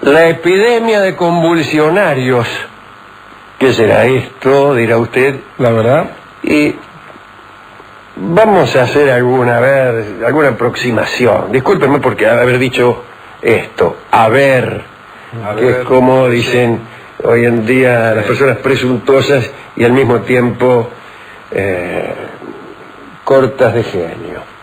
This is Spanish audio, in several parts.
La epidemia de convulsionarios. ¿Qué será esto? Dirá usted. La verdad. Y vamos a hacer alguna aproximación. Discúlpenme por haber dicho esto. Que es como dicen hoy en día las personas presuntuosas y al mismo tiempo cortas de genio.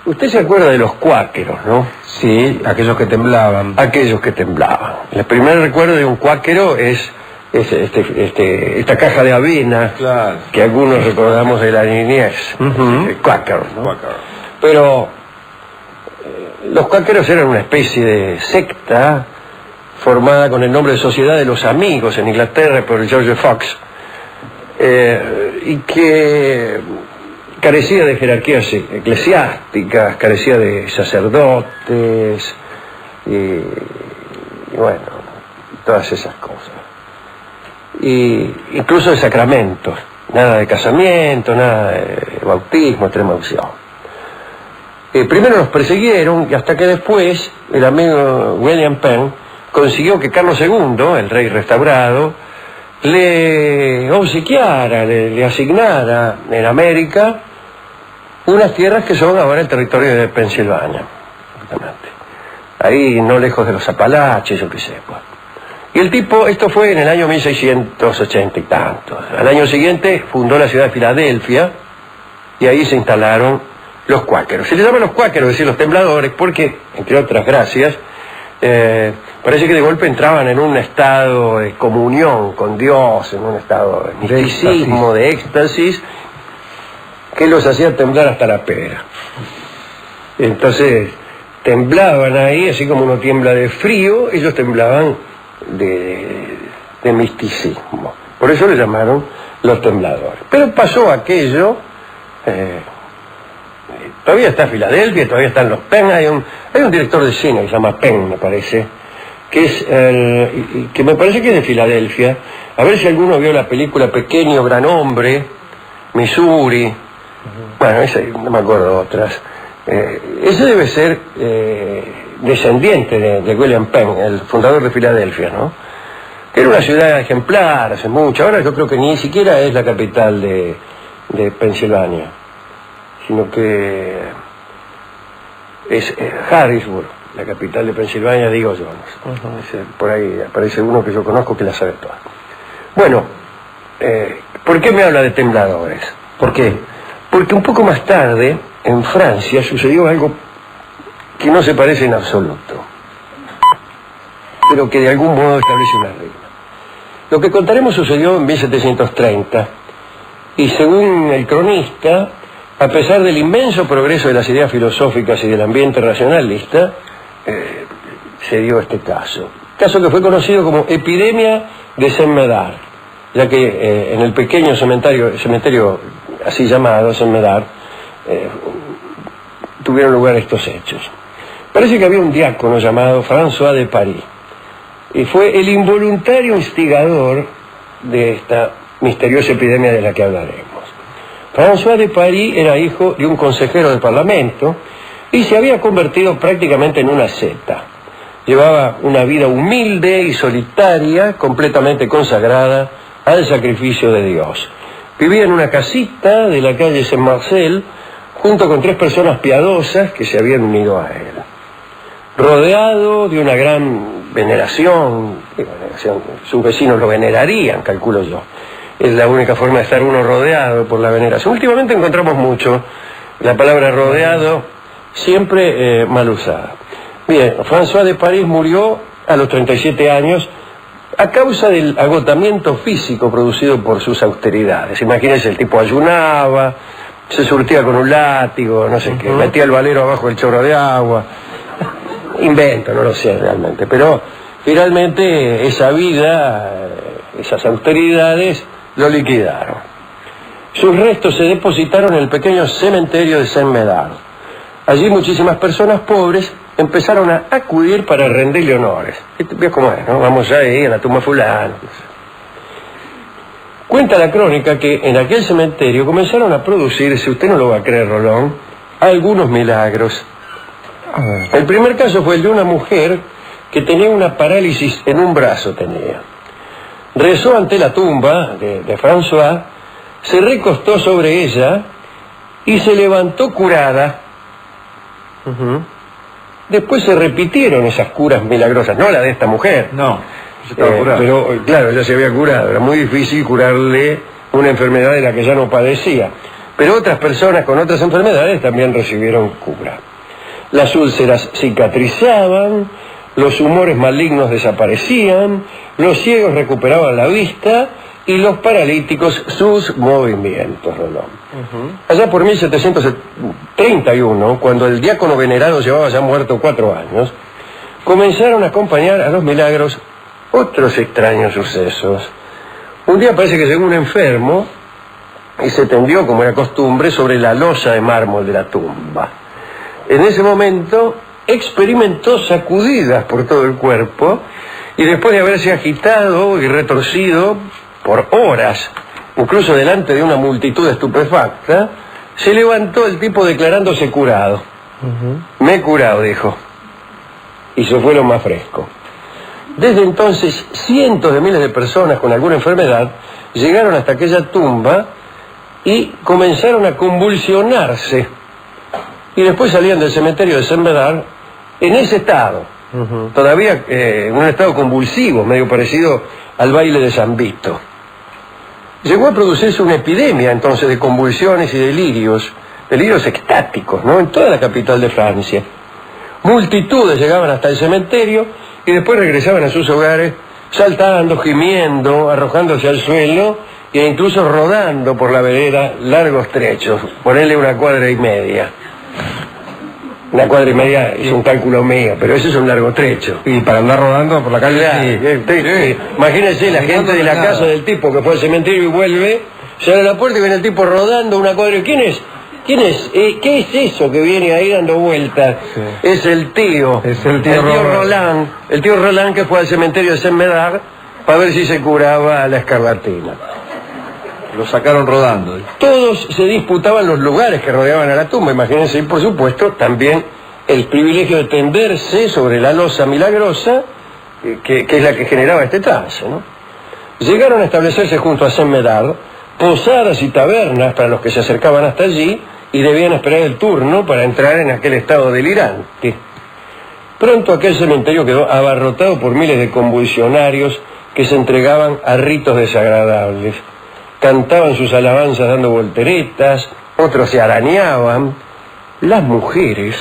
Usted se acuerda de los cuáqueros, ¿no? Sí, aquellos que temblaban. Aquellos que temblaban. El primer recuerdo de un cuáquero es esta caja de avena, claro, que algunos recordamos de la niñez. El cuáquero, ¿no? Cuáquero. Pero los cuáqueros eran una especie de secta formada con el nombre de Sociedad de los Amigos en Inglaterra por George Fox, y que carecía de jerarquías eclesiásticas, carecía de sacerdotes y bueno, todas esas cosas. Y incluso de sacramentos, nada de casamiento, nada de bautismo, extrema unción. Primero los persiguieron y hasta que después el amigo William Penn consiguió que Carlos II, el rey restaurado, le obsequiara, le asignara en América unas tierras que son ahora el territorio de Pensilvania, ahí no lejos de los Apalaches, yo qué sé, pues. Y el tipo, esto fue en el año 1680 y tantos. Al año siguiente fundó la ciudad de Filadelfia y ahí se instalaron los cuáqueros. Se les llama los cuáqueros, es decir, los tembladores, porque, entre otras gracias, parece que de golpe entraban en un estado de comunión con Dios, en un estado de misticismo, de éxtasis, que los hacía temblar hasta la pera. Entonces, temblaban ahí, así como uno tiembla de frío, ellos temblaban de misticismo. Por eso le llamaron los tembladores. Pero pasó aquello, todavía está Filadelfia, todavía están los Penn, hay un director de cine que se llama Penn, me parece, que me parece que es de Filadelfia. A ver si alguno vio la película Pequeño Gran Hombre, Missouri. Bueno, no me acuerdo otras. Ese debe ser descendiente de William Penn, el fundador de Filadelfia, ¿no? Que era una ciudad ejemplar hace mucho. Ahora yo creo que ni siquiera es la capital de Pensilvania, sino que es Harrisburg, la capital de Pensilvania, digo yo. ¿No? Por ahí aparece uno que yo conozco que la sabe toda. Bueno, ¿por qué me habla de tembladores? ¿Por qué? Porque un poco más tarde, en Francia, sucedió algo que no se parece en absoluto, pero que de algún modo establece una regla. Lo que contaremos sucedió en 1730, y según el cronista, a pesar del inmenso progreso de las ideas filosóficas y del ambiente racionalista, se dio este caso que fue conocido como epidemia de Saint-Médard, ya que en el pequeño cementerio así llamado Saint-Médard, tuvieron lugar estos hechos. Parece que había un diácono llamado François de Paris, y fue el involuntario instigador de esta misteriosa epidemia de la que hablaremos. François de Paris era hijo de un consejero del Parlamento y se había convertido prácticamente en una secta. Llevaba una vida humilde y solitaria, completamente consagrada al sacrificio de Dios. Vivía en una casita de la calle Saint-Marcel, junto con 3 personas piadosas que se habían unido a él. Rodeado de una gran veneración, sus vecinos lo venerarían, calculo yo. Es la única forma de estar uno rodeado por la veneración. Últimamente encontramos mucho la palabra rodeado, siempre mal usada. Bien, François de Paris murió a los 37 años a causa del agotamiento físico producido por sus austeridades. Imagínense, el tipo ayunaba, se surtía con un látigo, no sé qué, metía el valero abajo del chorro de agua. Invento, no lo sé realmente, pero finalmente esa vida, esas austeridades lo liquidaron. Sus restos se depositaron en el pequeño cementerio de Saint-Médard. Allí muchísimas personas pobres empezaron a acudir para rendirle honores. ¿Ves cómo es, no? Vamos ahí a la tumba fulana. Cuenta la crónica que en aquel cementerio comenzaron a producirse, usted no lo va a creer, Rolón, algunos milagros. El primer caso fue el de una mujer que tenía una parálisis en un brazo, tenía. Rezó ante la tumba de François, se recostó sobre ella y se levantó curada. Después se repitieron esas curas milagrosas, no la de esta mujer. No, se estaba curada. Pero claro, ella se había curado, era muy difícil curarle una enfermedad de la que ya no padecía. Pero otras personas con otras enfermedades también recibieron cura. Las úlceras cicatrizaban, los humores malignos desaparecían, los ciegos recuperaban la vista y los paralíticos sus movimientos, Rolón. Allá por 1731, cuando el diácono venerado llevaba ya muerto 4 años, comenzaron a acompañar a los milagros otros extraños sucesos. Un día parece que llegó un enfermo y se tendió, como era costumbre, sobre la losa de mármol de la tumba. En ese momento experimentó sacudidas por todo el cuerpo y después de haberse agitado y retorcido por horas, incluso delante de una multitud estupefacta, se levantó el tipo declarándose curado. Me he curado, dijo, y se fue lo más fresco. Desde entonces, cientos de miles de personas con alguna enfermedad llegaron hasta aquella tumba y comenzaron a convulsionarse. Y después salían del cementerio de Saint-Médard en ese estado, todavía en un estado convulsivo, medio parecido al baile de San Vito. Llegó a producirse una epidemia entonces de convulsiones y delirios extáticos, ¿no?, en toda la capital de Francia. Multitudes llegaban hasta el cementerio y después regresaban a sus hogares saltando, gimiendo, arrojándose al suelo e incluso rodando por la vereda largos trechos, ponerle 1,5 cuadras. 1,5 cuadras es un cálculo mío, pero eso es un largo trecho. Y para andar rodando por la calle, sí. Imagínense la gente de la casa del tipo que fue al cementerio y vuelve, se abre la puerta y viene el tipo rodando 1,5 cuadras. ¿Quién es? ¿Qué es eso que viene ahí dando vueltas? Sí. Es el tío. Es el tío Roland. El tío Roland, que fue al cementerio de Saint-Médard para ver si se curaba la escarlatina. Lo sacaron rodando. Todos se disputaban los lugares que rodeaban a la tumba, imagínense, y por supuesto también el privilegio de tenderse sobre la losa milagrosa, que es la que generaba este trance, ¿no? Llegaron a establecerse junto a Saint-Médard posadas y tabernas para los que se acercaban hasta allí y debían esperar el turno para entrar en aquel estado delirante. Pronto aquel cementerio quedó abarrotado por miles de convulsionarios que se entregaban a ritos desagradables. Cantaban sus alabanzas dando volteretas, otros se arañaban. Las mujeres,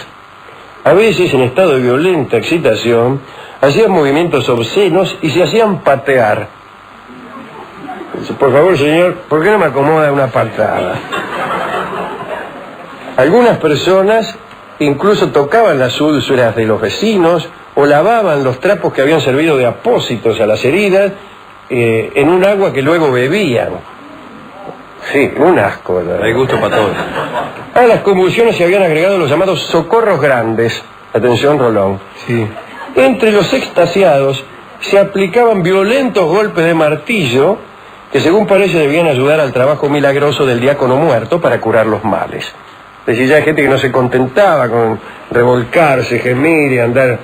a veces en estado de violenta excitación, hacían movimientos obscenos y se hacían patear. Dice, por favor, señor, ¿por qué no me acomoda una patada? Algunas personas incluso tocaban las úlceras de los vecinos o lavaban los trapos que habían servido de apósitos a las heridas en un agua que luego bebían. Sí, un asco, ¿verdad? Hay gusto para todos. A las convulsiones se habían agregado los llamados socorros grandes. Atención, Rolón. Sí. Entre los extasiados se aplicaban violentos golpes de martillo que, según parece, debían ayudar al trabajo milagroso del diácono muerto para curar los males. Es decir, ya hay gente que no se contentaba con revolcarse, gemir y andar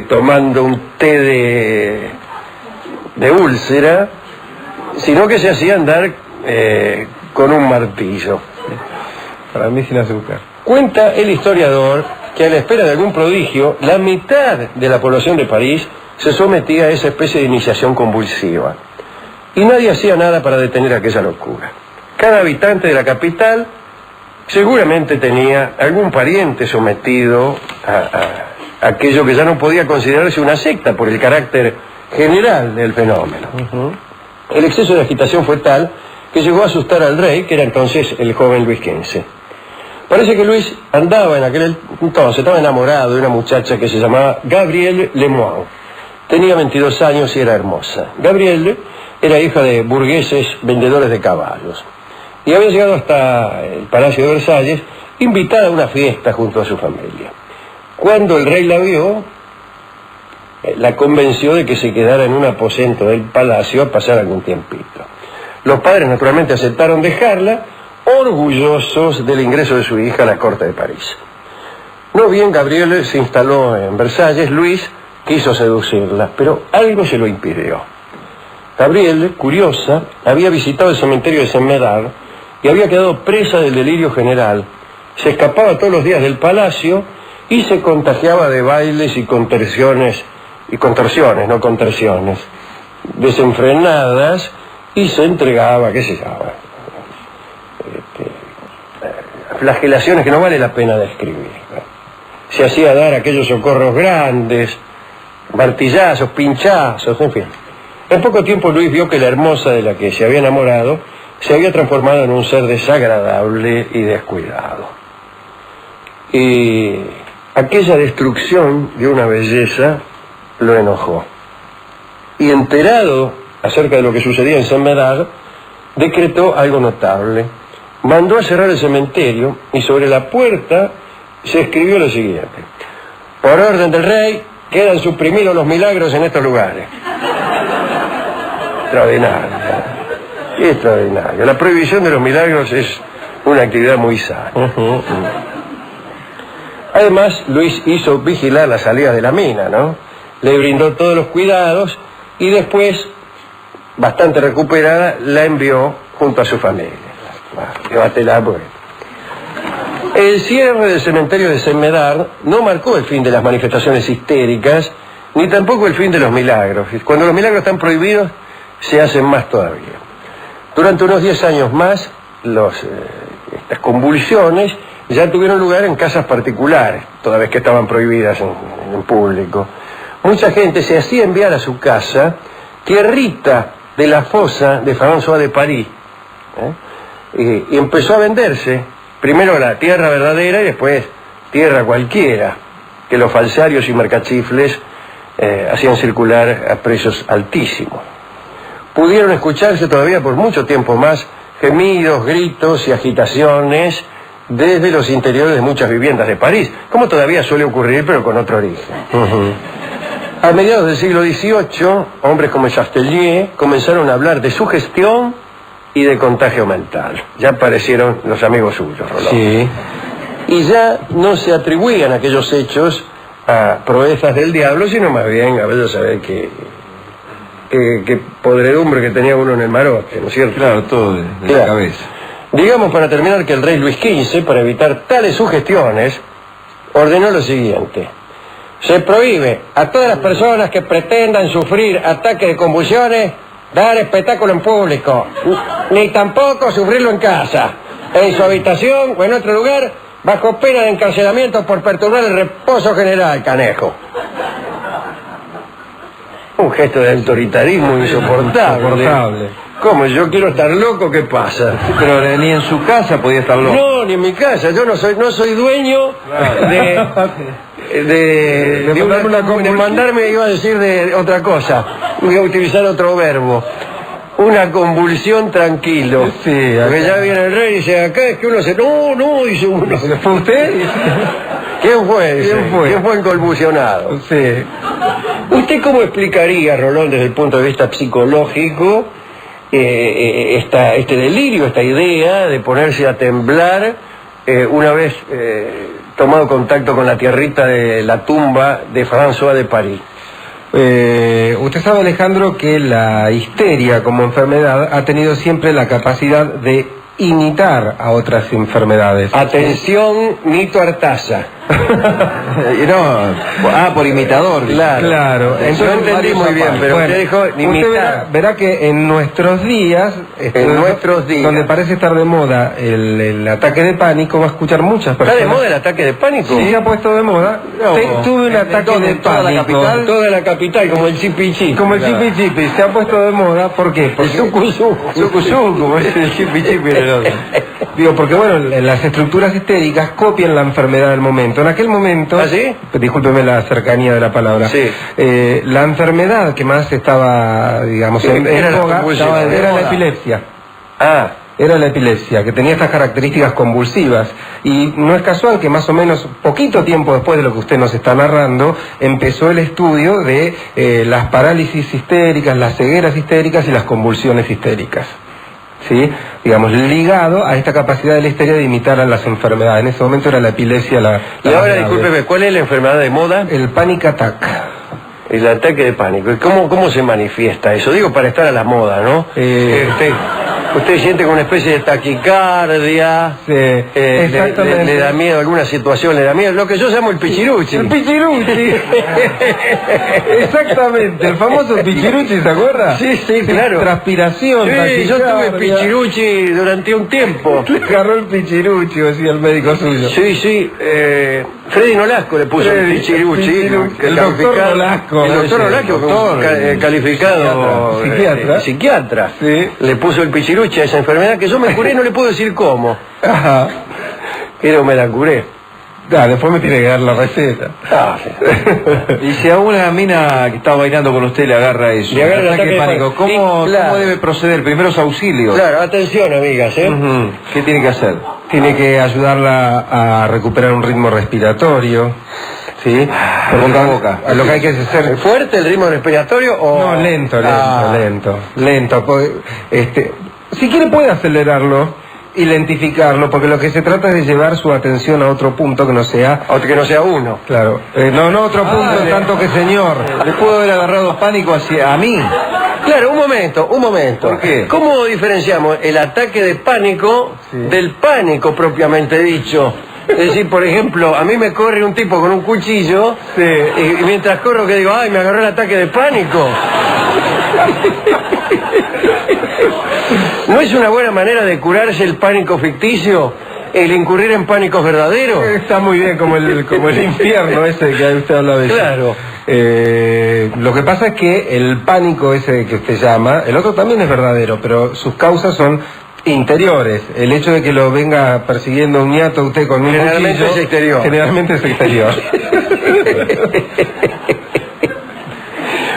tomando un té de úlcera, sino que se hacía andar con un martillo. Para mí sin azúcar. Cuenta el historiador que a la espera de algún prodigio, la mitad de la población de París se sometía a esa especie de iniciación convulsiva. Y nadie hacía nada para detener aquella locura. Cada habitante de la capital seguramente tenía algún pariente sometido a aquello que ya no podía considerarse una secta por el carácter general del fenómeno. El exceso de agitación fue tal que llegó a asustar al rey, que era entonces el joven Luis XV. Parece que Luis andaba en aquel entonces, estaba enamorado de una muchacha que se llamaba Gabrielle Lemoine. Tenía 22 años y era hermosa. Gabrielle era hija de burgueses vendedores de caballos y había llegado hasta el Palacio de Versalles invitada a una fiesta junto a su familia. Cuando el rey la vio, la convenció de que se quedara en un aposento del palacio a pasar algún tiempito. Los padres naturalmente aceptaron dejarla, orgullosos del ingreso de su hija a la corte de París. No bien Gabriele se instaló en Versalles, Luis quiso seducirla, pero algo se lo impidió. Gabriele, curiosa, había visitado el cementerio de Saint-Médard y había quedado presa del delirio general. Se escapaba todos los días del palacio y se contagiaba de bailes y contorsiones, no contorsiones, desenfrenadas, y se entregaba, qué sé yo, flagelaciones que no vale la pena describir. Se hacía dar aquellos socorros grandes, martillazos, pinchazos, en fin. En poco tiempo Luis vio que la hermosa de la que se había enamorado se había transformado en un ser desagradable y descuidado. Y aquella destrucción de una belleza lo enojó. Y enterado acerca de lo que sucedía en Saint-Médard, decretó algo notable. Mandó a cerrar el cementerio y sobre la puerta se escribió lo siguiente: por orden del rey, quedan suprimidos los milagros en estos lugares. Extraordinario. Extraordinario. La prohibición de los milagros es una actividad muy sana. Además, Luis hizo vigilar la salida de la mina, ¿no? Le brindó todos los cuidados y después, bastante recuperada, la envió junto a su familia. Llévatela, pues. El cierre del cementerio de Saint-Médard no marcó el fin de las manifestaciones histéricas, ni tampoco el fin de los milagros. Cuando los milagros están prohibidos, se hacen más todavía. Durante unos 10 años más, estas convulsiones ya tuvieron lugar en casas particulares, toda vez que estaban prohibidas en público. Mucha gente se hacía enviar a su casa tierrita de la fosa de François de Paris, y empezó a venderse, primero la tierra verdadera y después tierra cualquiera, que los falsarios y mercachifles hacían circular a precios altísimos. Pudieron escucharse todavía por mucho tiempo más gemidos, gritos y agitaciones desde los interiores de muchas viviendas de París, como todavía suele ocurrir, pero con otro origen. A mediados del siglo XVIII, hombres como Chastelier comenzaron a hablar de sugestión y de contagio mental. Ya aparecieron los amigos suyos, Rolón. Sí. Y ya no se atribuían aquellos hechos a proezas del diablo, sino más bien a ver saber qué podredumbre que tenía uno en el marote, ¿no es cierto? Claro, todo de la cabeza. Digamos, para terminar, que el rey Luis XV, para evitar tales sugestiones, ordenó lo siguiente: se prohíbe a todas las personas que pretendan sufrir ataques de convulsiones dar espectáculo en público, ni tampoco sufrirlo en casa, en su habitación o en otro lugar, bajo pena de encarcelamiento por perturbar el reposo general, canejo. Un gesto de autoritarismo insoportable. ¿Cómo? ¿Yo quiero estar loco? ¿Qué pasa? Pero ni en su casa podía estar loco. No, ni en mi casa. Yo no soy dueño de mandarme, iba a decir de otra cosa. Voy a utilizar otro verbo. Una convulsión tranquilo. Sí, porque ya viene el rey y dice, acá es que uno se... No, dice uno. ¿Fue usted? ¿Quién fue? ¿Quién fue el convulsionado? Sí. ¿Usted cómo explicaría, Rolón, desde el punto de vista psicológico, este delirio, esta idea de ponerse a temblar una vez tomado contacto con la tierrita de la tumba de François de Paris? Usted sabe, Alejandro, que la histeria como enfermedad ha tenido siempre la capacidad de imitar a otras enfermedades. Atención, Nito Artaza. Por imitador. Claro. Entonces yo entendí muy bien, pero usted dijo imitar. Verá que en nuestros días, donde parece estar de moda el ataque de pánico, va a escuchar muchas personas. ¿Está de moda el ataque de pánico? Sí, se ha puesto de moda. Tuve un ataque de pánico. Toda la capital, como el chipi-chipi. Como el chipi-chipi, se ha puesto de moda. ¿Por qué? Porque Sucusú, como es el chipi-chipi. Digo, porque bueno, las estructuras histéricas copian la enfermedad del momento. En aquel momento, ¿Ah, sí? Discúlpeme la cercanía de la palabra, sí. La enfermedad que más estaba, digamos, en boga, era la epilepsia. Era la epilepsia, que tenía estas características convulsivas. Y no es casual que más o menos poquito tiempo después de lo que usted nos está narrando, empezó el estudio de las parálisis histéricas, las cegueras histéricas y las convulsiones histéricas. ¿sí? Digamos, ligado a esta capacidad de la histeria de imitar a las enfermedades. En ese momento era la epilepsia la y ahora, discúlpeme, ¿cuál es la enfermedad de moda? El panic attack. El ataque de pánico. ¿Y cómo se manifiesta eso? Digo, para estar a la moda, ¿no? Usted siente como una especie de taquicardia, sí, le da miedo, alguna situación le da miedo, lo que yo llamo el pichiruchi. El pichiruchi. Exactamente, el famoso pichiruchi, ¿se acuerda? Sí, sí, claro. Transpiración, sí, yo tuve pichiruchi durante un tiempo. Le agarró el pichiruchi, decía el médico suyo. Sí, sí, Freddy Nolasco le puso el pichiruchi. El doctor Nolasco. El doctor Nolasco, calificado psiquiatra, sí, le puso el pichiruchi a esa enfermedad que yo me curé, no le puedo decir cómo. Ajá. Pero me la curé. Después me tiene que dar la receta. Sí. Y si a una mina que está bailando con usted le agarra eso, le agarra el ataque de pánico, ¿cómo debe proceder? Primeros auxilios. Claro, atención, amigas, ¿Qué tiene que hacer? Tiene que ayudarla a recuperar un ritmo respiratorio. ¿Sí? Boca a boca. Lo que hay que hacer... ¿Fuerte el ritmo respiratorio o...? No, lento. Si quiere puede acelerarlo y lentificarlo, porque lo que se trata es de llevar su atención a otro punto que no sea... que no sea uno. Claro. No otro punto, tanto que señor. Le pudo haber agarrado pánico a mí. Claro, un momento. ¿Por qué? ¿Cómo diferenciamos el ataque de pánico del pánico propiamente dicho? Es decir, por ejemplo, a mí me corre un tipo con un cuchillo y mientras corro que digo, ¡ay, me agarró el ataque de pánico! ¿No es una buena manera de curarse el pánico ficticio el incurrir en pánicos verdaderos? Está muy bien, como el infierno ese que usted habla de. Claro. Lo que pasa es que el pánico ese que usted llama, el otro también es verdadero, pero sus causas son interiores. El hecho de que lo venga persiguiendo un ñato a usted con un generalmente cuchillo, es exterior. Generalmente es exterior.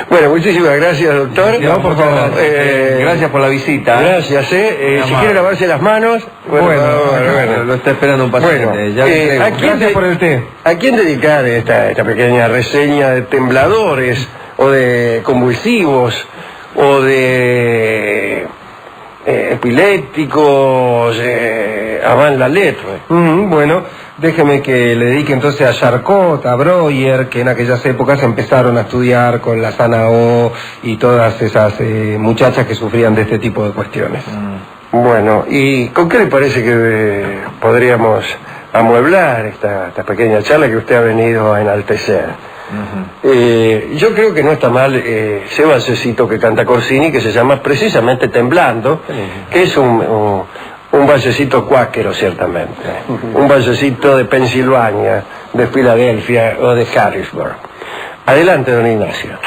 Bueno, muchísimas gracias, doctor. No, por favor. Gracias por la visita. Gracias, si quiere lavarse las manos. Bueno, lo está esperando un paciente. Gracias por el té. ¿A quién dedicar esta pequeña reseña de tembladores, o de convulsivos, o de epilépticos, avant la lettre? Bueno, déjeme que le dedique entonces a Charcot, a Breuer, que en aquellas épocas empezaron a estudiar con la Sana O y todas esas muchachas que sufrían de este tipo de cuestiones. Bueno, ¿y con qué le parece que podríamos amueblar esta pequeña charla que usted ha venido a enaltecer? Yo creo que no está mal ese valsecito que canta Corsini, que se llama precisamente Temblando, que es un valsecito cuáquero, ciertamente. Un valsecito de Pensilvania, de Filadelfia o de Harrisburg. Adelante, don Ignacio.